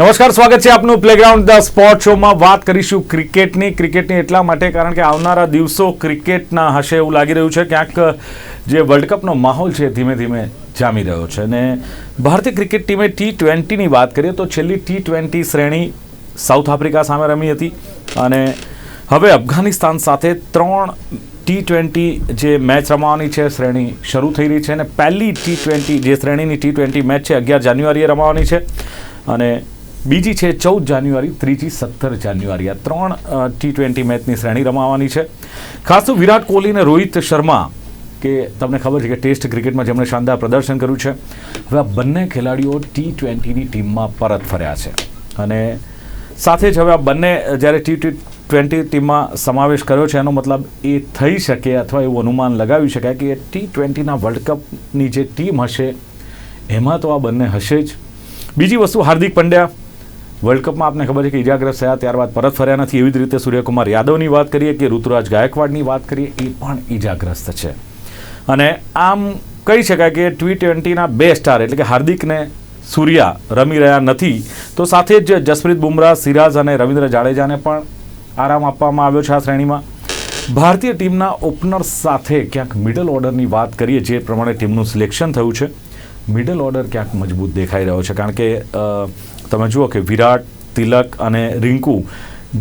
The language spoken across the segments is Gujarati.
નમસ્કાર, સ્વાગત છે આપનું પ્લેગ્રાઉન્ડ ધ સ્પોર્ટ શોમાં. વાત કરીશું ક્રિકેટની એટલા માટે કારણ કે આવનારા દિવસો ક્રિકેટના હશે એવું લાગી રહ્યું છે. ક્યાંક જે વર્લ્ડ કપનો માહોલ છે ધીમે ધીમે જામી રહ્યો છે અને ભારતીય ક્રિકેટ ટીમે T20ની વાત કરીએ તો છેલ્લી T20 શ્રેણી સાઉથ આફ્રિકા સામે રમી હતી અને હવે અફઘાનિસ્તાન સાથે 3 T20 જે મેચ રમવાની છે શ્રેણી શરૂ થઈ રહી છે અને પહેલી T20 જે શ્રેણીની T20 મેચ છે 11 જાન્યુઆરીએ રમવાની છે અને બીજી છે 14 જાન્યુઆરી, ત્રીજી 17 જાન્યુઆરી. આ 3 T20 મેચની શ્રેણી રમાવાની છે. ખાસ તો વિરાટ કોહલી અને રોહિત શર્મા, કે તમને ખબર છે કે ટેસ્ટ ક્રિકેટમાં જેમણે શાનદાર પ્રદર્શન કર્યું છે, હવે આ બંને ખેલાડીઓ T20ની ટીમમાં પરત ફર્યા છે અને સાથે જ હવે આ બંને જ્યારે T20 ટીમમાં સમાવેશ કર્યો છે એનો મતલબ એ થઈ શકે અથવા એવું અનુમાન લગાવી શકાય કે T20ના વર્લ્ડ કપની જે ટીમ હશે એમાં તો આ બંને હશે જ. બીજી વસ્તુ, હાર્દિક પંડ્યા વર્લ્ડ કપમાં આપને ખબર છે કે ઇજાગ્રસ્ત થયા, ત્યારબાદ પરત ફર્યા નથી. એવી જ રીતે સૂર્યકુમાર યાદવની વાત કરીએ કે ઋતુરાજ ગાયકવાડની વાત કરીએ, એ પણ ઇજાગ્રસ્ત છે અને આમ કહી શકાય કે T20ના 2 સ્ટાર એટલે કે હાર્દિક ને સૂર્યા રમી રહ્યા નથી. તો સાથે જ જસપ્રીત બુમરાહ, સિરાજ અને રવિન્દ્ર જાડેજાને પણ આરામ આપવામાં આવ્યો છે આ શ્રેણીમાં. ભારતીય ટીમના ઓપનર્સ સાથે ક્યાંક મિડલ ઓર્ડરની વાત કરીએ, જે પ્રમાણે ટીમનું સિલેક્શન થયું છે, મિડલ ઓર્ડર ક્યાંક મજબૂત દેખાઈ રહ્યો છે કારણ કે તમે જુઓ કે વિરાટ, તિલક અને રિંકુ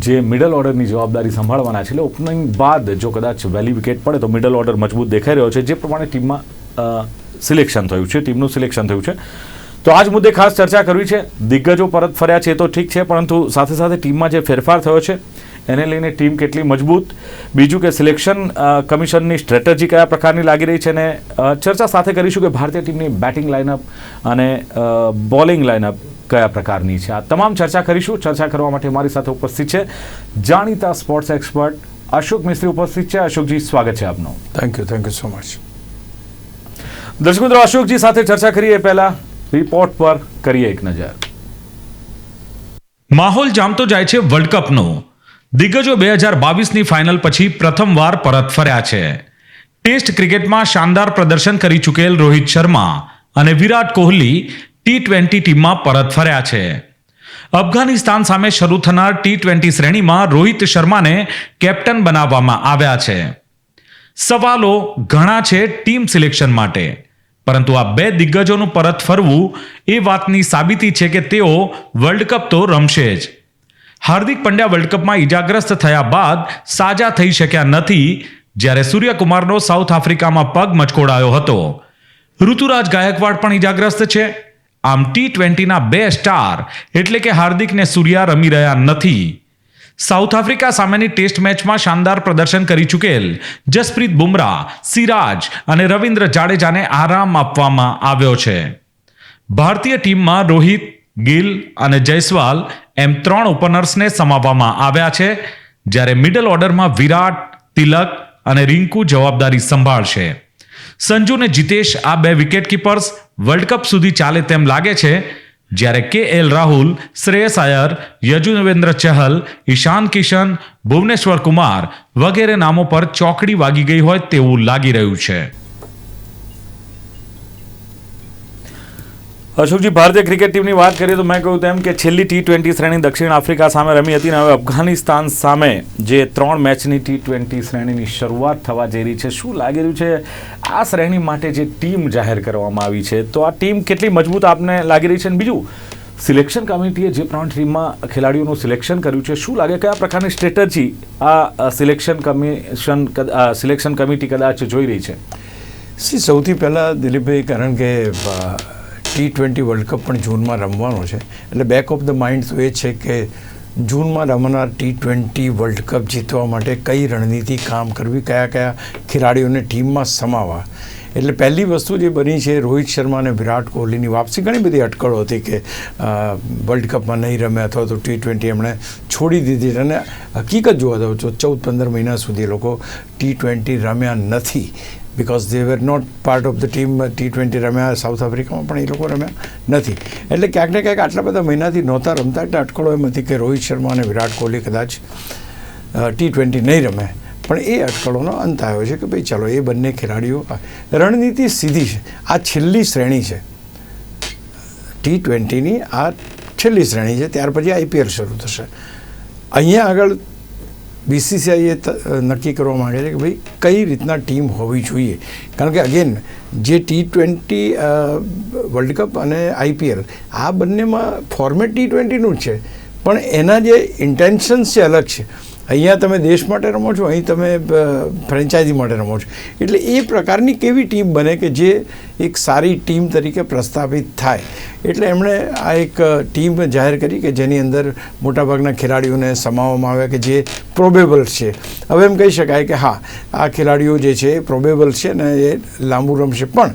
જે મિડલ ઓર્ડરની જવાબદારી સંભાળવાના છે એટલે ઓપનિંગ બાદ જો કદાચ વહેલી વિકેટ પડે તો મિડલ ઓર્ડર મજબૂત દેખાઈ રહ્યો છે, જે પ્રમાણે ટીમમાં સિલેક્શન થયું છે, ટીમનું સિલેક્શન થયું છે. તો આ જ મુદ્દે ખાસ ચર્ચા કરવી છે. દિગ્ગજો પરત ફર્યા છે તો ઠીક છે, પરંતુ સાથે સાથે ટીમમાં જે ફેરફાર થયો છે એને લઈને ટીમ કેટલી મજબૂત, બીજું કે સિલેક્શન કમિશનની સ્ટ્રેટેજી કયા પ્રકારની લાગી રહી છે અને ચર્ચા સાથે કરીશું કે ભારતીય ટીમની બેટિંગ લાઇનઅપ અને બોલિંગ લાઇનઅપ કયા પ્રકારની છે. આ તમામ ચર્ચા કરીશું. ચર્ચા કરવા માટે મારી સાથે ઉપસ્થિત છે જાણીતા સ્પોર્ટ્સ એક્સપર્ટ અશોક મિસ્ત્રી ઉપસ્થિત છે. અશોકજી, સ્વાગત છે આપનું. Thank you so much. દર્શક મિત્રો, અશોકજી સાથે ચર્ચા કરીએ પહેલા રિપોર્ટ પર કરીએ એક નજર. માહોલ જામતો જાય છે વર્લ્ડ કપનો. દિગ્ગજો 2022ની ફાઇનલ પછી પ્રથમવાર પરત ફર્યા છે. ટેસ્ટ ક્રિકેટમાં શાનદાર પ્રદર્શન કરી ચૂકેલ રોહિત શર્મા અને વિરાટ કોહલી T20 ટીમમાં પરત ફર્યા છે. અફઘાનિસ્તાન સામે શરૂ થનાર T20 શ્રેણીમાં રોહિત શર્માને કેપ્ટન બનાવવામાં આવ્યા છે. સવાલો ઘણા છે ટીમ સિલેક્શન માટે, પરંતુ આ 2 દિગ્ગજોનું પરત ફરવું એ વાતની સાબિતી છે કે તેઓ વર્લ્ડ કપ તો રમશે જ. હાર્દિક પંડ્યા વર્લ્ડ કપમાં ઇજાગ્રસ્ત થયા બાદ સાજા થઈ શક્યા નથી, જ્યારે સૂર્યકુમારનો સાઉથ આફ્રિકામાં પગ મચકોડાયો હતો. ઋતુરાજ ગાયકવાડ પણ ઇજાગ્રસ્ત છે. આમ T20ના 2 સ્ટાર એટલે કે હાર્દિક ને સૂર્યા રમી રહ્યા નથી. સાઉથ આફ્રિકા સામેની ટેસ્ટ મેચમાં શાનદાર પ્રદર્શન કરી ચૂકેલ જસપ્રીત બુમરાહ, સિરાજ અને રવિન્દ્ર જાડેજાને આરામ આપવામાં આવ્યો છે. ભારતીય ટીમમાં રોહિત, ગિલ અને જયસ્વાલ એમ 3 ઓપનર્સને સમાવવામાં આવ્યા છે, જ્યારે મિડલ ઓર્ડરમાં વિરાટ, તિલક અને રિંકુ જવાબદારી સંભાળશે. સંજુ ને જીતેશ આ 2 વિકેટકીપર્સ વર્લ્ડ કપ સુધી ચાલે તેમ લાગે છે, જ્યારે KL રાહુલ, શ્રેયસ અય્યર, યજુવેન્દ્ર ચહલ, ઈશાન કિશન, ભુવનેશ્વર કુમાર વગેરે નામો પર ચોકડી વાગી ગઈ હોય તેવું લાગી રહ્યું છે. અશોકજી, ભારતીય ક્રિકેટ ટીમની વાત કરીએ તો મેં કહ્યું તેમ કે છેલ્લી T20 શ્રેણી દક્ષિણ આફ્રિકા સામે રમી હતી અને હવે અફઘાનિસ્તાન સામે જે 3 મેચની T20 શ્રેણીની શરૂઆત થવા જઈ રહી છે. શું લાગી રહ્યું છે આ શ્રેણી માટે જે ટીમ જાહેર કરવામાં આવી છે, તો આ ટીમ કેટલી મજબૂત આપને લાગી રહી છે? અને બીજું, સિલેક્શન કમિટીએ જે પ્રમાણે ટીમમાં ખેલાડીઓનું સિલેક્શન કર્યું છે, શું લાગે કયા પ્રકારની સ્ટ્રેટેજી આ સિલેક્શન કમિટી કદાચ જોઈ રહી છે? સૌથી પહેલાં દિલીપભાઈ, કારણ કે T20 વર્લ્ડ કપ પણ જૂનમાં રમવાનો છે એટલે બેક ઓફ ધ માઇન્ડ તો એ છે કે જૂનમાં રમનાર T20 વર્લ્ડ કપ જીતવા માટે કઈ રણનીતિ કામ કરવી, કયા ખેલાડીઓને ટીમમાં સમાવવા, એટલે પહેલી વસ્તુ જે બની છે રોહિત શર્મા અને વિરાટ કોહલીની વાપસી. ઘણી બધી અટકળો હતી કે વર્લ્ડ કપમાં નહીં રમે અથવા તો T20 એમણે છોડી દીધી, અને હકીકત જોવા જાવ તો 14-15 મહિના સુધી એ લોકો T20 રમ્યા નથી, because they were not part of the team. T20 રમ્યા સાઉથ આફ્રિકામાં પણ એ લોકો રમ્યા નથી, એટલે ક્યાંક ને ક્યાંક આટલા બધા મહિનાથી નહોતા રમતા. એટલે અટકળો એમ હતી કે રોહિત શર્મા અને વિરાટ કોહલી કદાચ T20 નહીં રમે, પણ એ અટકળોનો અંત આવ્યો છે કે ભાઈ ચાલો એ બંને ખેલાડીઓ. રણનીતિ સીધી છે, આ છેલ્લી શ્રેણી છે T20ની, આ છેલ્લી શ્રેણી છે, ત્યાર પછી IPL શરૂ થશે. અહીંયા આગળ BCCI નક્કી કરવા માગે છે કે ભાઈ કઈ રીતના ટીમ હોવી જોઈએ, કારણ કે અગેન જે T20 વર્લ્ડ કપ અને IPL આ બંનેમાં ફોર્મેટ T20નું જ છે, પણ એના જે ઇન્ટેન્શન્સ છે અલગ છે. અહીંયા તમે દેશ માટે રમો છો, અહીં તમે ફ્રેન્ચાઇઝી માટે રમો છો, એટલે એ પ્રકારની કેવી ટીમ બને કે જે એક સારી ટીમ તરીકે પ્રસ્થાપિત થાય. એટલે એમણે આ એક ટીમ જાહેર કરી કે જેની અંદર મોટાભાગના ખેલાડીઓને સમાવવામાં આવે કે જે પ્રોબેબલ છે. હવે એમ કહી શકાય કે હા, આ ખેલાડીઓ જે છે એ પ્રોબેબલ છે ને એ લાંબુ રમશે, પણ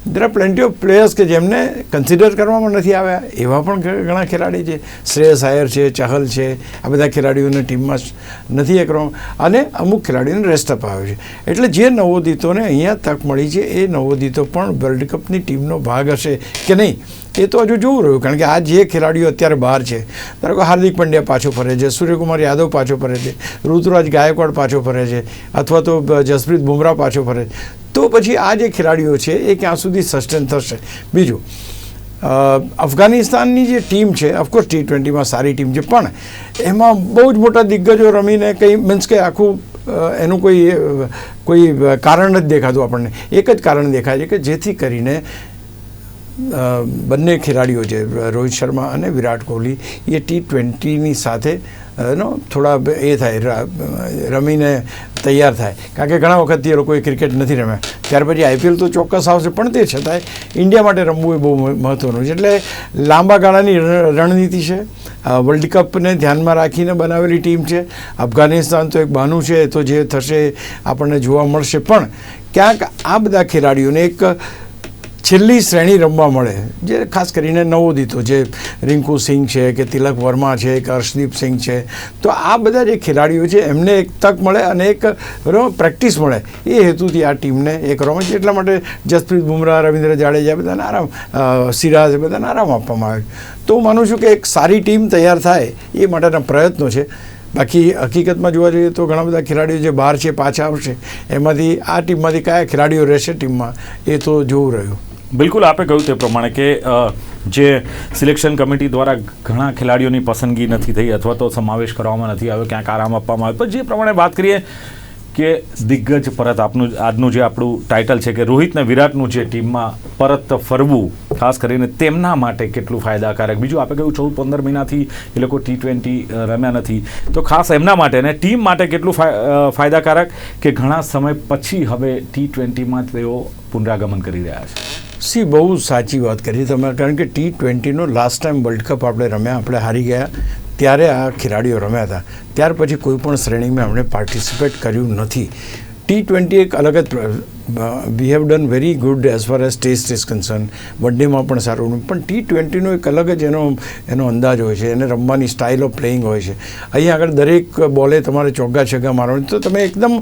દેર આર પ્લેન્ટી ઓફ પ્લેયર્સ કે જેમને કન્સિડર કરવામાં નથી આવ્યા. એવા પણ ઘણા ખેલાડી છે, શ્રેયસ આયર છે, ચહલ છે, આ બધા ખેલાડીઓને ટીમમાં નથી એ કરવામાં, અને અમુક ખેલાડીઓને રેસ્ટ અપ આવ્યો છે. એટલે જે નવોદિતોને અહીંયા તક મળી છે એ નવોદિતો પણ વર્લ્ડ કપની ટીમનો ભાગ હશે કે નહીં એ તો હજુ જોવું રહ્યું, કારણ કે આ જે ખેલાડીઓ અત્યારે બહાર છે, ધારો કે હાર્દિક પંડ્યા પાછો ફરે છે, સૂર્યકુમાર યાદવ પાછો ફરે છે, ઋતુરાજ ગાયકવાડ પાછો ફરે છે, અથવા તો જસપ્રીત બુમરાહ પાછો ફરે છે, તો પછી આ જે ખેલાડીઓ છે એ ક્યાં સુધી સસ્ટેન થશે. બીજું, અફઘાનિસ્તાનની જે ટીમ છે, ઓફકોર્સ T20માં સારી ટીમ છે, પણ એમાં બહુ જ મોટા દિગ્ગજો રમીને કંઈ મીન્સ કે આખું એનું કોઈ કારણ નથી દેખાતું આપણને. એક જ કારણ દેખાય છે કે જેથી કરીને બંને ખેલાડીઓ છે રોહિત શર્મા અને વિરાટ કોહલી એ T20ની સાથે થોડા એ થાય, રમીને તૈયાર થાય. કારણ કે ઘણા વખતથી એ લોકોએ ક્રિકેટ નથી રમ્યા, ત્યાર પછી IPL તો ચોક્કસ આવશે, પણ તે છતાંય ઇન્ડિયા માટે રમવું એ બહુ મહત્ત્વનું છે. એટલે લાંબા ગાળાની રણનીતિ છે, વર્લ્ડ કપને ધ્યાનમાં રાખીને બનાવેલી ટીમ છે. અફઘાનિસ્તાન તો એક બહાનું છે, તો જે થશે આપણને જોવા મળશે, પણ ક્યાંક આ બધા ખેલાડીઓને એક છેલ્લી શ્રેણી રમવા મળે, જે ખાસ કરીને નવોદિતો જે રિંકુ સિંહ છે કે તિલક વર્મા છે કે હર્ષદીપ સિંહ છે, તો આ બધા જે ખેલાડીઓ છે એમને એક તક મળે અને એક પ્રેક્ટિસ મળે, એ હેતુથી આ ટીમને એક રમે છે. એટલા માટે જસપ્રીત બુમરાહ, રવિન્દ્ર જાડેજા બધાને આરામ, સિરાજ બધાને આરામ આપવામાં આવે. તો હું માનું છું કે એક સારી ટીમ તૈયાર થાય એ માટેના પ્રયત્નો છે. બાકી હકીકતમાં જોવા જઈએ તો ઘણા બધા ખેલાડીઓ જે બહાર છે પાછા આવશે, એમાંથી આ ટીમમાંથી કયા ખેલાડીઓ રહેશે ટીમમાં એ તો જોવું રહ્યું. બિલકુલ, આપે કહ્યું તે પ્રમાણે કે જે સિલેક્શન કમિટી દ્વારા ઘણા ખેલાડીઓની પસંદગી નથી થઈ અથવા તો સમાવેશ કરવામાં નથી આવ્યો, ક્યાંક આરામ આપવામાં આવ્યો. પણ જે પ્રમાણે વાત કરીએ કે દિગ્ગજ પરત, આજનું જે આપણું ટાઇટલ છે કે રોહિત ને વિરાટનું જે ટીમમાં પરત ફરવું, ખાસ કરીને તેમના માટે કેટલું ફાયદાકારક. બીજું આપણે કહ્યું 14-15 મહિનાથી એ લોકો T20 રમ્યા નથી, તો ખાસ એમના માટે અને ટીમ માટે કેટલું ફાયદાકારક કે ઘણા સમય પછી હવે T20માં તેઓ પુનરાગમન કરી રહ્યા છે. બહુ સાચી વાત કરી તમે, કારણ કે T20નો લાસ્ટ ટાઈમ વર્લ્ડ કપ આપણે રમ્યા, આપણે હારી ગયા, ત્યારે આ ખેલાડીઓ રમ્યા હતા. ત્યાર પછી કોઈ પણ શ્રેણીમાં એમણે પાર્ટિસિપેટ કર્યું નથી. T20 એક અલગ જ, we have done very good as far as test is concern, one ડેમાં પણ સારું, પણ T20નો એક અલગ જ એનો અંદાજ હોય છે, એને રમવાની સ્ટાઇલ ઓફ પ્લેઇંગ હોય છે. અહીંયા આગળ દરેક બોલે તમારે ચોગ્ગા છગ્ગા મારવાની, તો તમે એકદમ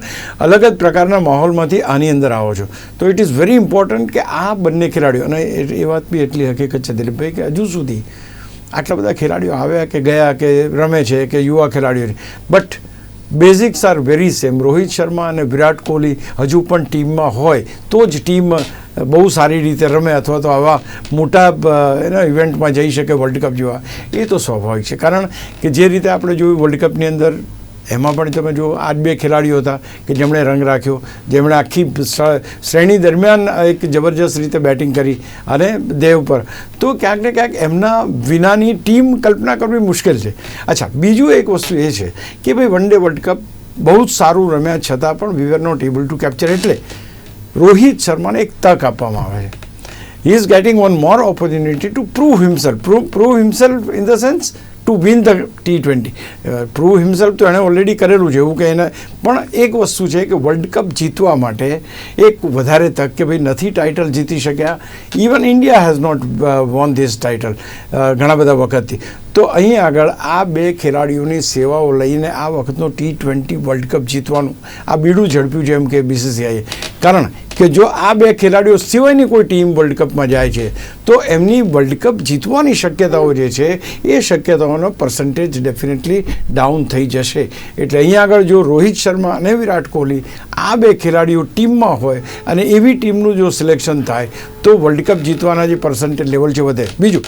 અલગ જ પ્રકારના માહોલમાંથી આની અંદર આવો છો. તો ઇટ ઇઝ વેરી ઇમ્પોર્ટન્ટ કે આ બંને ખેલાડીઓ, અને એ વાત બી એટલી હકીકત છે દિલીપભાઈ કે હજુ સુધી આટલા બધા ખેલાડીઓ આવ્યા કે ગયા કે રમે છે કે યુવા ખેલાડીઓ, but basics are very same. Rohit Sharma અને વિરાટ કોહલી હજુ પણ ટીમમાં હોય તો જ ટીમ બહુ સારી રીતે રમે અથવા તો આવા મોટા ઇવેન્ટમાં જઈ શકે વર્લ્ડ કપ જેવા, એ તો સ્વાભાવિક છે. કારણ કે જે રીતે આપણે જોયું વર્લ્ડ કપની અંદર, એમાં પણ તમે જુઓ આ બે ખેલાડીઓ હતા કે જેમણે રંગ રાખ્યો, જેમણે આખી શ્રેણી દરમિયાન એક જબરજસ્ત રીતે બેટિંગ કરી અને દેવ પર, તો ક્યાંક ને ક્યાંક એમના વિનાની ટીમ કલ્પના કરવી મુશ્કેલ છે. અચ્છા, બીજું એક વસ્તુ એ છે કે ભાઈ વન ડે વર્લ્ડ કપ બહુ જ સારું રમ્યા છતાં પણ we were not able to capture, એટલે રોહિત શર્માને એક તક આપવામાં આવે છે. He is getting one more opportunity to prove himself in the sense to win the T20. Prove himself તો એણે ઓલરેડી કરેલું છે, એવું કે એને પણ એક વસ્તુ છે કે વર્લ્ડ કપ જીતવા માટે એક વધારે તક કે ભાઈ નથી ટાઇટલ જીતી શક્યા. Even India has not won this title ઘણા બધા વખતથી. તો અહીં આગળ આ બે ખેલાડીઓની સેવાઓ લઈને આ વખતનો T20 વર્લ્ડ કપ જીતવાનું આ બીડું ઝડપ્યું છે એમ કે BCCIએ. કારણ કે જો આ બે ખેલાડીઓ સિવાયની કોઈ ટીમ વર્લ્ડ કપમાં જાય છે તો એમની વર્લ્ડ કપ જીતવાની શક્યતાઓ જે છે એ શક્યતાઓનો પર્સન્ટેજ ડેફિનેટલી ડાઉન થઈ જશે. એટલે અહીંયા આગળ જો રોહિત શર્મા અને વિરાટ કોહલી આ બે ખેલાડીઓ ટીમમાં હોય અને એવી ટીમનું જો સિલેક્શન થાય તો વર્લ્ડ કપ જીતવાના જે પર્સન્ટેજ લેવલ છે વધે. બીજું,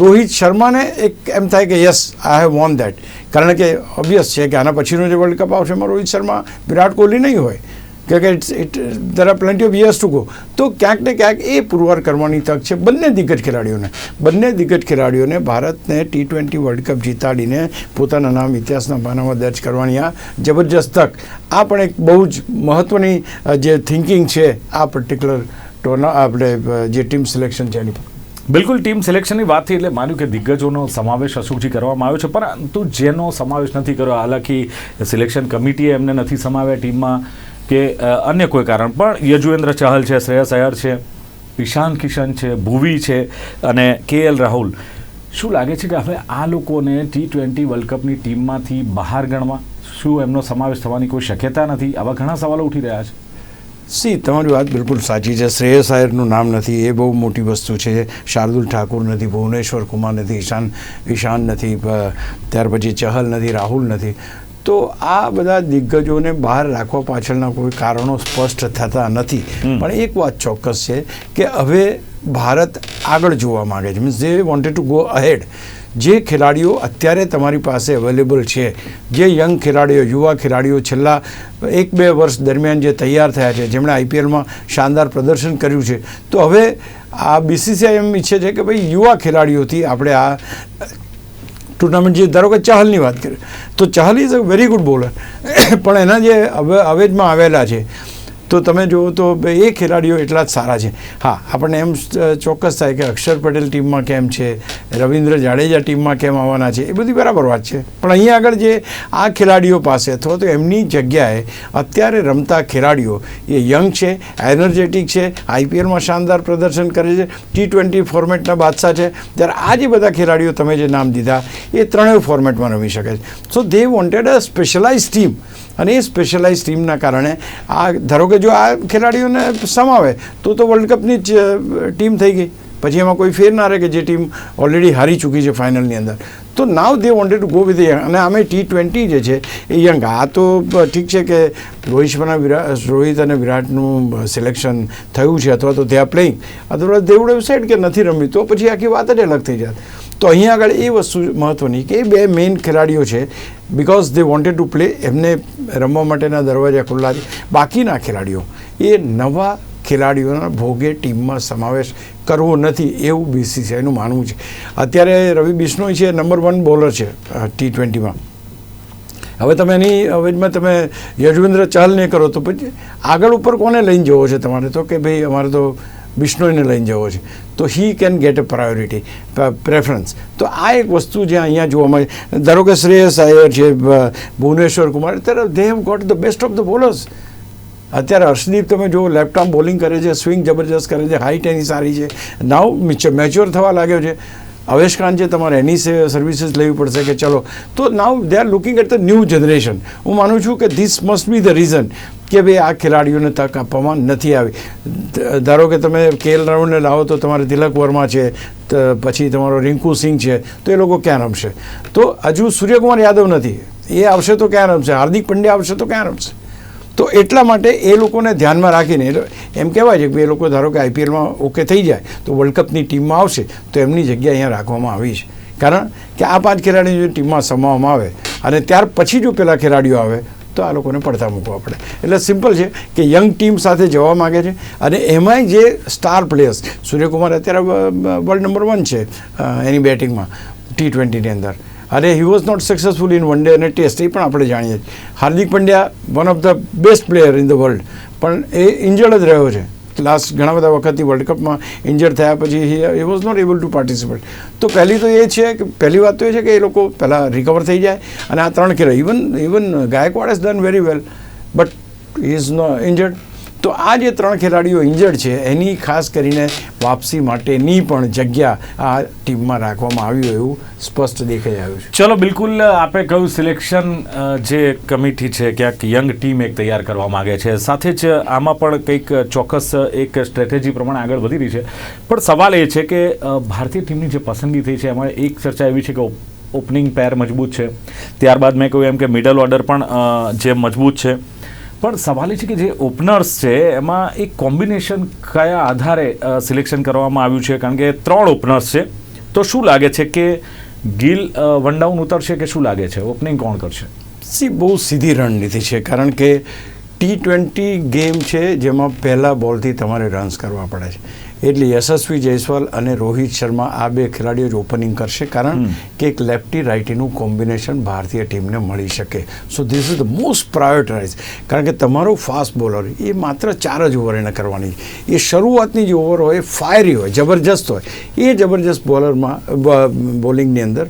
રોહિત શર્માને એક એમ થાય કે yes I have von that, કારણ કે ઓબ્વિયસ છે કે આના પછીનો જે વર્લ્ડ કપ આવશે એમાં રોહિત શર્મા વિરાટ કોહલી નહીં હોય કે દેર are plenty of years to go. તો ક્યાંક ને ક્યાંક એ પુરવાર કરવાની તક છે બંને દિગ્ગજ ખેલાડીઓને ભારતને T20 વર્લ્ડ કપ જીતાડીને પોતાના નામ ઇતિહાસના પાનામાં દર્જ કરવાની આ જબરજસ્ત તક. આ પણ એક બહુ જ મહત્ત્વની જે થિંકિંગ છે આ પર્ટિક્યુલર આપણે જે ટીમ સિલેક્શન છે એની. બિલકુલ, ટીમ સિલેક્શનની વાત થઈ એટલે માન્યું કે દિગ્ગજોનો સમાવેશ અશોકજી કરવામાં આવ્યો છે, પરંતુ જેનો સમાવેશ નથી કર્યો, હાલાકી સિલેક્શન કમિટીએ એમને નથી સમાવ્યા ટીમમાં કે અન્ય કોઈ કારણ, પણ યજુવેન્દ્ર ચહલ છે, શ્રેયસ અય્યર છે, ઈશાન કિશન છે, ભુવી છે અને KL રાહુલ. શું લાગે છે કે હવે આ લોકોને T20 વર્લ્ડ કપની ટીમમાંથી બહાર ગણવા? શું એમનો સમાવેશ થવાની કોઈ શક્યતા નથી? આવા ઘણા સવાલો ઉઠી રહ્યા છે. તમારી વાત બિલકુલ સાચી છે. શ્રેયસ અય્યરનું નામ નથી, એ બહુ મોટી વસ્તુ છે. શાર્દુલ ઠાકુર નથી, ભુવનેશ્વર કુમાર નથી, ઈશાન નથી, ત્યાર પછી ચહલ નથી, રાહુલ નથી. તો આ બધા દિગ્ગજોને બહાર રાખવા પાછળના કોઈ કારણો સ્પષ્ટ થતા નથી. પણ એક વાત ચોક્કસ છે કે હવે ભારત આગળ જોવા માગે છે, means they wanted to go ahead. જે ખેલાડીઓ અત્યારે તમારી પાસે અવેલેબલ છે, જે યંગ ખેલાડીઓ, યુવા ખેલાડીઓ છેલ્લા 1-2 વર્ષ દરમિયાન જે તૈયાર થયા છે, જેમણે IPLમાં શાનદાર પ્રદર્શન કર્યું છે, તો હવે આ BCCI એમ ઈચ્છે છે કે ભાઈ યુવા ખેલાડીઓથી આપણે આ ટુર્નામેન્ટ જે ધારો કે ચહલની વાત કરીએ તો Chahal is a very good bowler, પણ એના જે અવેજમાં આવેલા છે તો તમે જુઓ તો એ ખેલાડીઓ એટલા જ સારા છે. હા, આપણને એમ ચોક્કસ થાય કે અક્ષર પટેલ ટીમમાં કેમ છે, રવિન્દ્ર જાડેજા ટીમમાં કેમ આવવાના છે, એ બધી બરાબર વાત છે. પણ અહીંયા આગળ જે આ ખેલાડીઓ પાસે અથવા તો એમની જગ્યાએ અત્યારે રમતા ખેલાડીઓ એ યંગ છે, એનર્જેટિક છે, IPLમાં શાનદાર પ્રદર્શન કરે છે, T20 ફોર્મેટના બાદશાહ છે. ત્યારે આ જે બધા ખેલાડીઓ તમે જે નામ દીધા એ ત્રણેય ફોર્મેટમાં રમી શકે છે. So they wanted a specialise team, અને એ સ્પેશિયલાઇઝ ટીમના કારણે આ ધારો કે જો આ ખેલાડીઓને સમાવે તો વર્લ્ડ કપની જ ટીમ થઈ ગઈ. પછી એમાં કોઈ ફેર ના રહે કે જે ટીમ ઓલરેડી હારી ચૂકી છે ફાઇનલની અંદર. તો now they wanted to go with young, અને આમે T20 જે છે એ યંગ. આ તો ઠીક છે કે રોહિત અને વિરાટનું સિલેક્શન થયું છે અથવા તો દે આર પ્લેઇંગ, અથવા દે વુડ હેવ સેડ કે નથી રમ્યું તો પછી આખી વાત જ અલગ થઈ જાત. તો અહીંયા આગળ એ વસ્તુ મહત્ત્વની કે એ બે મેઇન ખેલાડીઓ છે, because they wanted to play, એમને રમવા માટેના દરવાજા ખુલ્લા છે. બાકીના ખેલાડીઓ એ નવા ખેલાડીઓના ભોગે ટીમમાં સમાવેશ કરવો નથી એવું BCCIનું માનવું છે. અત્યારે રવિ બિશ્નોઈ છે, નંબર 1 બોલર છે T20માં. હવે તમે એની અવેજમાં તમે યજુવેન્દ્ર ચહલને કરો તો પછી આગળ ઉપર કોને લઈને જવો છે તમારે? તો કે ભાઈ અમારે તો બિશ્નોઈને લઈને જવો છે, તો he can get a priority preference. તો આ એક વસ્તુ જે અહીંયા જોવા મળે. ધારો કે શ્રેયસ અય્યર છે, ભુવનેશ્વર કુમાર, અત્યારે they have got the best of the bowlers. અત્યારે હર્ષદીપ તમે જો લેફ્ટ આર્મ બોલિંગ કરે છે, સ્વિંગ જબરજસ્ત કરે છે, હાઇટ એની સારી છે, નાવ મેચ્યોર થવા લાગ્યો છે. અવેશ ખાન છે, તમારે એની સર્વિસીસ લેવી પડશે કે ચલો. તો now they are looking at the new generation. હું માનું છું કે this must be the reason કે ભાઈ આ ખેલાડીઓને તક આપવામાં નથી આવી. ધારો કે તમે KL રાહુલને લાવો તો તમારે તિલક વર્મા છે, પછી તમારો રિંકુ સિંઘ છે, તો એ લોકો ક્યાં રમશે? તો હજુ સૂર્યકુમાર યાદવ નથી, એ આવશે તો ક્યાં રમશે? હાર્દિક પંડ્યા આવશે તો ક્યાં રમશે? તો એટલા માટે એ લોકોને ધ્યાનમાં રાખીને એમ કહેવાય છે કે એ લોકો ધારો કે IPLમાં ઓકે થઈ જાય તો વર્લ્ડ કપની ટીમમાં આવશે તો એમની જગ્યા અહીંયા રાખવામાં આવી છે. કારણ કે આ 5 ખેલાડીઓ જો ટીમમાં સમાવવામાં આવે અને ત્યાર પછી જો પેલા ખેલાડીઓ આવે તો આ લોકોને પડતા મૂકવા પડે. એટલે સિમ્પલ છે કે યંગ ટીમ સાથે જવા માગે છે, અને એમાંય જે સ્ટાર પ્લેયર્સ, સૂર્યકુમાર અત્યારે વર્લ્ડ નંબર 1 છે એની બેટિંગમાં T20ની અંદર, અને he was not successful in one day અને ટેસ્ટ, એ પણ આપણે જાણીએ છીએ. Hardik Pandya one of the best player in the world, પણ એ ઇન્જર્ડ જ રહ્યો છે. લાસ્ટ ઘણા બધા વખતથી વર્લ્ડ કપમાં ઇન્જર્ડ થયા પછી he was not able to participate. તો પહેલી તો એ છે કે પહેલી વાત તો એ છે કે એ લોકો પહેલાં રિકવર થઈ જાય અને આ 3 ખેલાડી even Gaikwad has done very well but he is no injured. તો આ જે 3 ખેલાડીઓ ઇન્જર્ડ છે એની ખાસ કરીને વાપસી માટેની પણ જગ્યા આ ટીમમાં રાખવામાં આવ્યું એવું સ્પષ્ટ દેખાઈ આવ્યું છે. ચલો બિલકુલ આપણે કહ્યું સિલેક્શન જે કમિટી છે ક્યાંક યંગ ટીમ એક તૈયાર કરવા માગે છે, સાથે જ આમાં પણ કંઈક ચોક્કસ એક સ્ટ્રેટેજી પ્રમાણે આગળ વધી રહી છે. પણ સવાલ એ છે કે ભારતીય ટીમની જે પસંદગી થઈ છે એમાં એક ચર્ચા એવી છે કે ઓપનિંગ પેર મજબૂત છે, ત્યારબાદ મેં કહ્યું એમ કે મિડલ ઓર્ડર પણ જે મજબૂત છે. પણ સવાલ એ છે કે જે ઓપનર્સ છે એમાં એક કોમ્બિનેશન કયા આધારે સિલેક્શન કરવામાં આવ્યું છે, કારણ કે 3 ઓપનર્સ છે. તો શું લાગે છે કે ગિલ વન ડાઉન ઉતરશે કે શું લાગે છે, ઓપનિંગ કોણ કરશે? બહુ સીધી રણનીતિ છે, કારણ કે T20 ગેમ છે જેમાં પહેલા બોલથી તમારે રન્સ કરવા પડે છે. એટલે યશસ્વી જયસ્વાલ અને રોહિત શર્મા આ 2 ખેલાડીઓ જ ઓપનિંગ કરશે, કારણ કે એક લેફ્ટી રાઇટીનું કોમ્બિનેશન ભારતીય ટીમને મળી શકે. So this is the most prioritise, કારણ કે તમારો ફાસ્ટ બોલર એ માત્ર 4 જ ઓવર એને કરવાની. એ શરૂઆતની જે ઓવર હોય ફાયરી હોય, જબરજસ્ત હોય, એ જબરજસ્ત બોલિંગની અંદર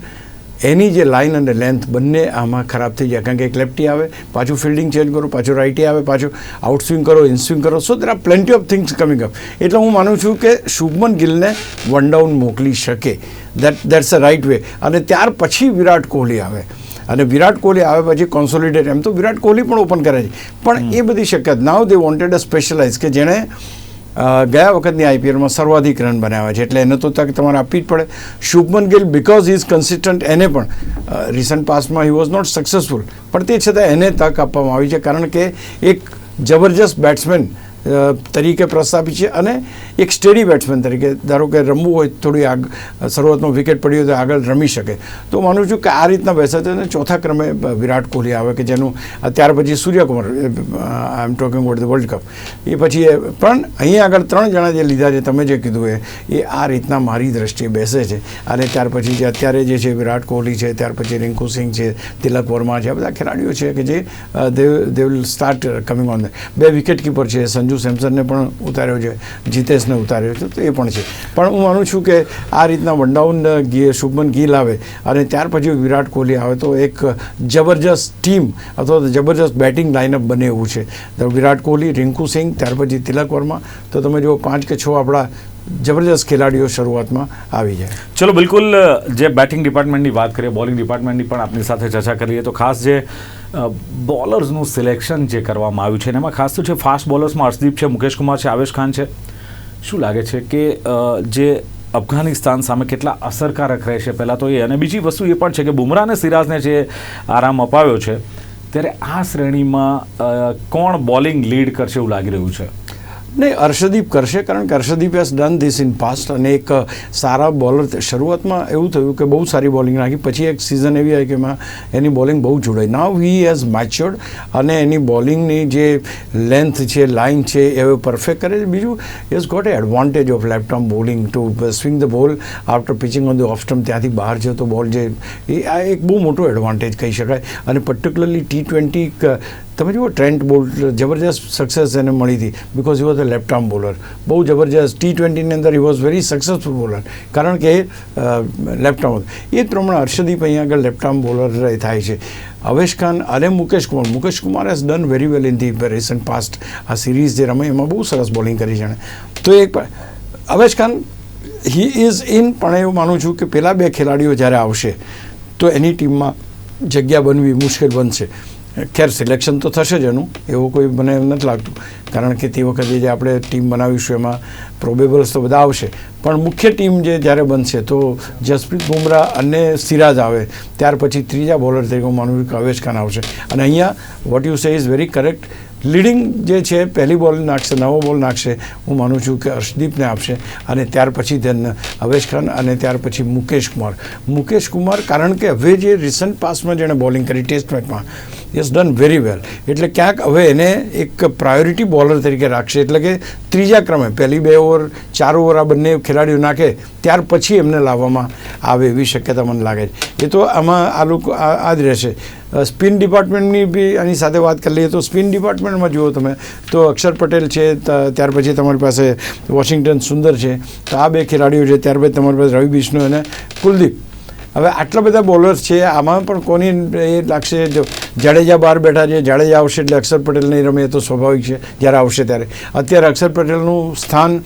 એની જે લાઇન અને લેન્થ બંને આમાં ખરાબ થઈ જાય, કારણ કે એક લેફ્ટી આવે, પાછું ફિલ્ડિંગ ચેન્જ કરો, પાછું રાઇટી આવે, પાછું આઉટસ્વિંગ કરો, ઇનસ્વિંગ કરો. So there are plenty of things coming up. એટલે હું માનું છું કે શુભમન ગિલને વન ડાઉન મોકલી શકે. That's a right way. અને ત્યાર પછી વિરાટ કોહલી આવે, અને વિરાટ કોહલી આવે પછી કોન્સોલિડેટ. એમ તો વિરાટ કોહલી પણ ઓપન કરે છે, પણ એ બધી શક્યતા નાવ દે વોન્ટેડ અ સ્પેશિયલાઇઝ કે જેણે ગયા વખતની આઈપીએલમાં સર્વાધિક રન બનાવ્યા છે, એટલે એને તો તક તમારે આપવી જ પડે. Shubman Gill because he is consistent, એને પણ રિસન્ટ પાસ્ટમાં હી વોઝ નોટ સક્સેસફુલ, પણ તે છતાં એને તક આપવામાં આવી છે, કારણ કે એક જબરજસ્ત બેટ્સમેન તરીકે પ્રસ્થાપિત છે અને એક સ્ટેડી બેટ્સમેન તરીકે, ધારો કે રમવું હોય થોડી શરૂઆતમાં વિકેટ પડી હોય તો આગળ રમી શકે. તો માનું છું કે આ રીતના બેસે તો ચોથા ક્રમે વિરાટ કોહલી આવે, કે જેનું ત્યાર પછી Suryakumar, I am talking about the world cup, એ પછી પણ અહીંયા આગળ 3 જણા જે લીધા છે તમે જે કીધું એ આ રીતના મારી દ્રષ્ટિએ બેસે છે. અને ત્યાર પછી જે અત્યારે જે છે વિરાટ કોહલી છે, ત્યાર પછી રિંકુ સિંહ છે, તિલક વર્મા છે, આ બધા ખેલાડીઓ છે કે જે they will start coming on. 2 wicket keeper છે, સંજુ સેમસનને પણ ઉતાર્યો છે, જીતેશને ઉતાર્યો છે, તો એ પણ છે. પણ હું માનું છું કે આ રીતના વનડાઉન શુભમન ગિલ આવે અને ત્યાર પછી વિરાટ કોહલી આવે તો એક જબરજસ્ત ટીમ અથવા તો જબરજસ્ત બેટિંગ લાઇનઅપ બને એવું છે. વિરાટ કોહલી, રિંકુ સિંહ, ત્યાર પછી તિલક વર્મા, તો તમે જો 5 કે 6 આપણા જબરજસ્ત ખેલાડીઓ શરૂઆતમાં આવી જાય. ચલો બિલકુલ, જે બેટિંગ ડિપાર્ટમેન્ટની વાત કરીએ, બોલિંગ ડિપાર્ટમેન્ટની પણ આપની સાથે ચર્ચા કરીએ, તો ખાસ જે બોલર્સનું સિલેક્શન જે કરવામાં આવ્યું છે એમાં ખાસ તો છે ફાસ્ટ બોલર્સમાં હર્ષદીપ છે, મુકેશ કુમાર છે, આવેશ ખાન છે. શું લાગે છે કે જે અફઘાનિસ્તાન સામે કેટલા અસરકારક રહેશે, પહેલાં તો એ, અને બીજી વસ્તુ એ પણ છે કે બુમરાહ અને સિરાજને જે આરામ અપાવ્યો છે, ત્યારે આ શ્રેણીમાં કોણ બોલિંગ લીડ કરશે એવું લાગી રહ્યું છે? નહીં, હર્ષદીપ કરશે, કારણ કે Harshdeep has done this in past, અને એક સારા બોલર. શરૂઆતમાં એવું થયું કે બહુ સારી બોલિંગ નાખી, પછી એક સિઝન એવી આવી કે એમાં એની બોલિંગ બહુ જોડાઈ. નાવ હી હેઝ મેચ્યોર્ડ, અને એની બોલિંગની જે લેન્થ છે, લાઇન છે, એ પરફેક્ટ કરે છે. બીજું, has got a advantage of left arm bowling to swing the ball after pitching on the off stump. ત્યાંથી બહાર જતો બોલ જે આ એક બહુ મોટો એડવાન્ટેજ કહી શકાય. અને પર્ટિક્યુલરલી T20 તમે જુઓ, ટ્રેન્ટ બોલ્ટ જબરજસ્ત સક્સેસ એને મળી હતી, because he was a left arm bowler. બહુ જબરજસ્ત T20ની અંદર he was very successful bowler, કારણ કે લેફ્ટ આર્મ. એ જ પ્રમાણે હર્ષદીપ અહીંયા આગળ લેફ્ટ આર્મ બોલર થાય છે. અવેશ ખાન અને Mukesh Kumar has done very well in the recent past. આ સિરીઝ જે રમે એમાં બહુ સરસ બોલિંગ કરી છે. તો એક Avesh Khan he is in, પણ એવું માનું છું કે પેલા 2 ખેલાડીઓ જ્યારે આવશે તો એની ટીમમાં જગ્યા બનવી મુશ્કેલ બનશે. ખેર સિલેક્શન તો થશે જ એનું, એવું કોઈ મને નથી લાગતું, કારણ કે તે વખતે જે આપણે ટીમ બનાવીશું એમાં પ્રોબેબલ્સ તો બધા આવશે, પણ મુખ્ય ટીમ જે જ્યારે બનશે તો જસપ્રીત બુમરાહ અને સિરાજ આવે, ત્યાર પછી ત્રીજા બોલર તરીકે હું માનું છું કે અવેશ ખાન આવશે. અને અહીંયા what you say is very correct. Leading જે છે, પહેલી બોલ નાખશે, નવો બોલ નાખશે, હું માનું છું કે હર્ષદીપને આપશે, અને ત્યાર પછી ધેન અવેશ ખાન, અને ત્યાર પછી મુકેશ કુમાર, કારણ કે હવે જે રિસન્ટ પાસ્ટમાં જેણે બોલિંગ કરી ટેસ્ટ મેચમાં, યસ ડન વેરી વેલ. એટલે ક્યાંક હવે એને એક પ્રાયોરિટી બોલર તરીકે રાખશે, એટલે કે ત્રીજા ક્રમે પહેલી 2 ઓવર 4 ઓવર આ બંને ખેલાડીઓ નાખે ત્યાર પછી એમને લાવવામાં આવે એવી શક્યતા મને લાગે છે. એ તો આમાં આ લોકો આ જ રહેશે. સ્પિન ડિપાર્ટમેન્ટની બી આની સાથે વાત કરી લઈએ તો સ્પિન ડિપાર્ટમેન્ટમાં જુઓ તમે તો અક્ષર પટેલ છે, ત્યાર પછી તમારી પાસે વોશિંગ્ટન સુંદર છે, તો આ 2 ખેલાડીઓ છે. ત્યારબાદ તમારી પાસે રવિ બિશ્નોઈ અને કુલદીપ. હવે આટલા બધા બોલર્સ છે, આમાં પણ કોની એ લાગશે, જાડેજા બહાર બેઠા છે, જાડેજા આવશે એટલે અક્ષર પટેલ નહીં રમે, એ તો સ્વાભાવિક છે જ્યારે આવશે ત્યારે. અત્યારે અક્ષર પટેલનું સ્થાન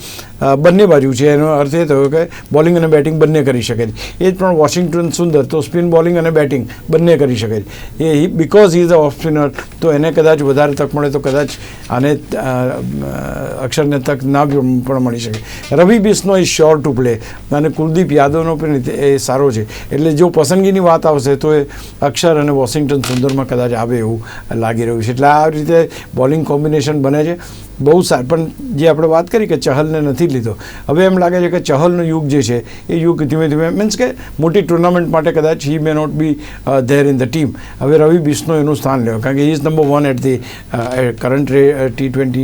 બંને બાજુ છે, એનો અર્થ એ થયો કે બોલિંગ અને બેટિંગ બંને કરી શકે છે. એ જ પણ વોશિંગ્ટન સુંદર તો સ્પિન બોલિંગ અને બેટિંગ બંને કરી શકે છે. એ because he is a off spinner, તો એને કદાચ વધારે તક મળે તો કદાચ આને અક્ષરને તક ના પણ મળી શકે. Ravi Bishnoi is sure to play અને કુલદીપ યાદવનો પણ એ સારો છે, એટલે જો પસંદગીની વાત આવશે તો એ અક્ષર અને વોશિંગ્ટન સુંદરમાં કદાચ આવે એવું લાગી રહ્યું છે. એટલે આ રીતે બોલિંગ કોમ્બિનેશન બને છે બહુ સારું. પણ જે આપણે વાત કરી કે ચહલને નથી લીધો, હવે એમ લાગે છે કે ચહલનો યુગ જે છે એ યુગ ધીમે ધીમે મીન્સ કે મોટી ટુર્નામેન્ટ માટે કદાચ he may not be there in the team. હવે રવિ બિશ્નોઈ એનું સ્થાન લેવો, કારણ કે he is number 1 at the current T20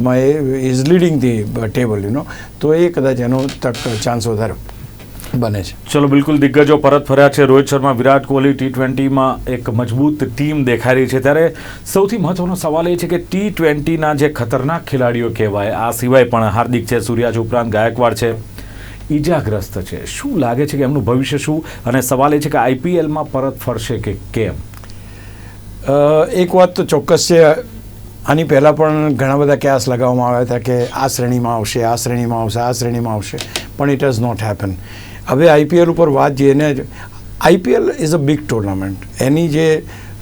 માં એ ઇઝ લીડિંગ ધી ટેબલ તો એ કદાચ એનો ચાન્સ વધારે બને છે. ચલો, બિલકુલ દિગ્ગજો પરત ફર્યા છે. રોહિત શર્મા, વિરાટ કોહલી T20માં એક મજબૂત ટીમ દેખાઈ રહી છે. ત્યારે સૌથી મહત્વનો સવાલ એ છે કે T20ના જે ખતરનાક ખેલાડીઓ કહેવાય, આ સિવાય પણ હાર્દિક છે, સૂર્યાજ ઉપરાંત ગાયકવાડ છે, ઈજાગ્રસ્ત છે. શું લાગે છે કે એમનું ભવિષ્ય શું? અને સવાલ એ છે કે IPLમાં પરત ફરશે કે કેમ? એક વાત તો ચોક્કસ છે, આની પહેલાં પણ ઘણા બધા કયાસ લગાવવામાં આવ્યા હતા કે આ શ્રેણીમાં આવશે, આ શ્રેણીમાં આવશે, આ શ્રેણીમાં આવશે, પણ ઇટ હેઝ નોટ હેપન. હવે IPL ઉપર વાત જઈએ ને, IPL is a big tournament, એની જે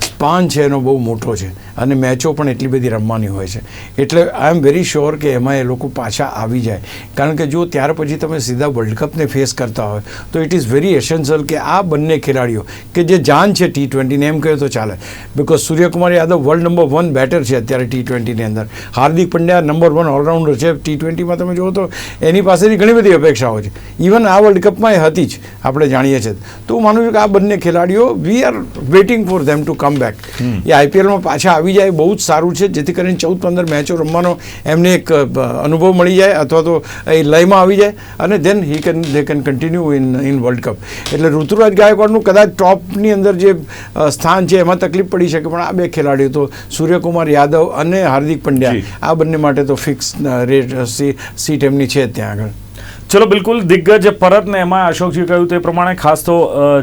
સ્પાન છે એનો બહુ મોટો છે અને મેચો પણ એટલી બધી રમવાની હોય છે. એટલે આઈ એમ વેરી શ્યોર કે એમાં એ લોકો પાછા આવી જાય, કારણ કે જો ત્યાર પછી તમે સીધા વર્લ્ડ કપને ફેસ કરતા હોય તો ઇટ ઇઝ વેરી એસેન્શિયલ કે આ બંને ખેલાડીઓ કે જે જાન છે T20 ને એમ કહે તો ચાલે, because Suryakumar Yadav world number 1 batter છે અત્યારે T20ની અંદર, હાર્દિક પંડ્યા નંબર 1 ઓલરાઉન્ડર છે T20માં. તમે જુઓ તો એની પાસેથી ઘણી બધી અપેક્ષાઓ છે, ઇવન આ વર્લ્ડ કપમાં એ હતી જ, આપણે જાણીએ છીએ. તો હું માનું છું કે આ બંને ખેલાડીઓ we are waiting for them to come back. એ IPLમાં પાછા આવી જાય બહુ જ સારું છે, જેથી કરીને 14-15 મેચો રમવાનો એમને એક અનુભવ મળી જાય, અથવા તો એ લયમાં આવી જાય અને then they can continue in world cup. એટલે ઋતુરાજ ગાયકવાડનું કદાચ ટોપની અંદર જે સ્થાન છે એમાં તકલીફ પડી શકે, પણ આ 2 ખેલાડીઓ તો સૂર્યકુમાર યાદવ અને હાર્દિક પંડ્યા આ બંને માટે તો ફિક્સ રેટ સીટ એમની છે ત્યાં આગળ. ચલો, બિલકુલ દિગ્ગજ પરત ને એમાં અશોકજી કહ્યું તે પ્રમાણે ખાસ તો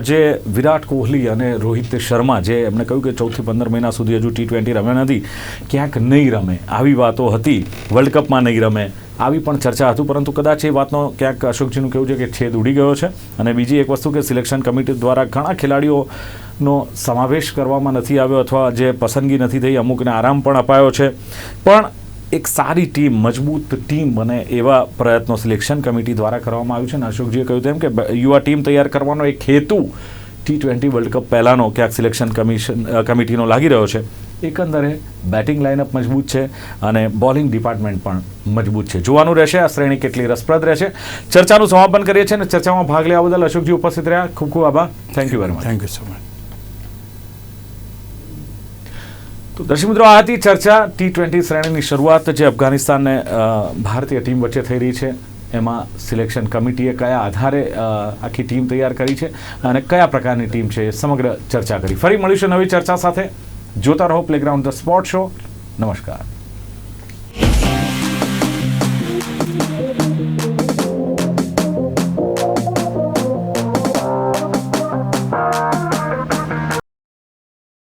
જે વિરાટ કોહલી અને રોહિત શર્મા, જે એમણે કહ્યું કે 14 થી 15 મહિના સુધી હજુ T20 રમ્યા નથી, ક્યાંક નહીં રમે આવી વાતો હતી, વર્લ્ડ કપમાં નહીં રમે આવી પણ ચર્ચા હતી. પરંતુ કદાચ એ વાતનો ક્યાંક અશોકજીનું કહેવું છે કે છેદ ઉડી ગયો છે. અને બીજી એક વસ્તુ કે સિલેક્શન કમિટી દ્વારા ઘણા ખેલાડીઓનો સમાવેશ કરવામાં નથી આવ્યો, અથવા જે પસંદગી નથી થઈ, અમુકને આરામ પણ અપાયો છે. પણ એક સારી ટીમ, મજબૂત ટીમ બને એવા પ્રયત્નો સિલેક્શન કમિટી દ્વારા કરવામાં આવ્યું છે. અને અશોકજીએ કહ્યું તેમ કે યુવા ટીમ તૈયાર કરવાનો એક હેતુ T20 વર્લ્ડ કપ પહેલાંનો ક્યાંક સિલેક્શન કમિટીનો લાગી રહ્યો છે. એકંદરે બેટિંગ લાઇનઅપ મજબૂત છે અને બોલિંગ ડિપાર્ટમેન્ટ પણ મજબૂત છે. જોવાનું રહેશે આ શ્રેણી કેટલી રસપ્રદ રહેશે. ચર્ચાનું સમાપન કરીએ છીએ અને ચર્ચામાં ભાગ લેવા બદલ અશોકજી ઉપસ્થિત રહ્યા, ખૂબ ખૂબ આભાર. Thank you very much. Thank you so much. તો દર્શક મિત્રો, આ હતી ચર્ચા T20 શ્રેણીની શરૂઆત જે અફઘાનિસ્તાનને ભારતીય ટીમ વચ્ચે થઈ રહી છે. એમાં સિલેક્શન કમિટીએ કયા આધારે આખી ટીમ તૈયાર કરી છે અને કયા પ્રકારની ટીમ છે એ સમગ્ર ચર્ચા કરી. ફરી મળીશું નવી ચર્ચા સાથે. જોતા રહો પ્લેગ્રાઉન્ડ ધ સ્પોર્ટ શો. નમસ્કાર.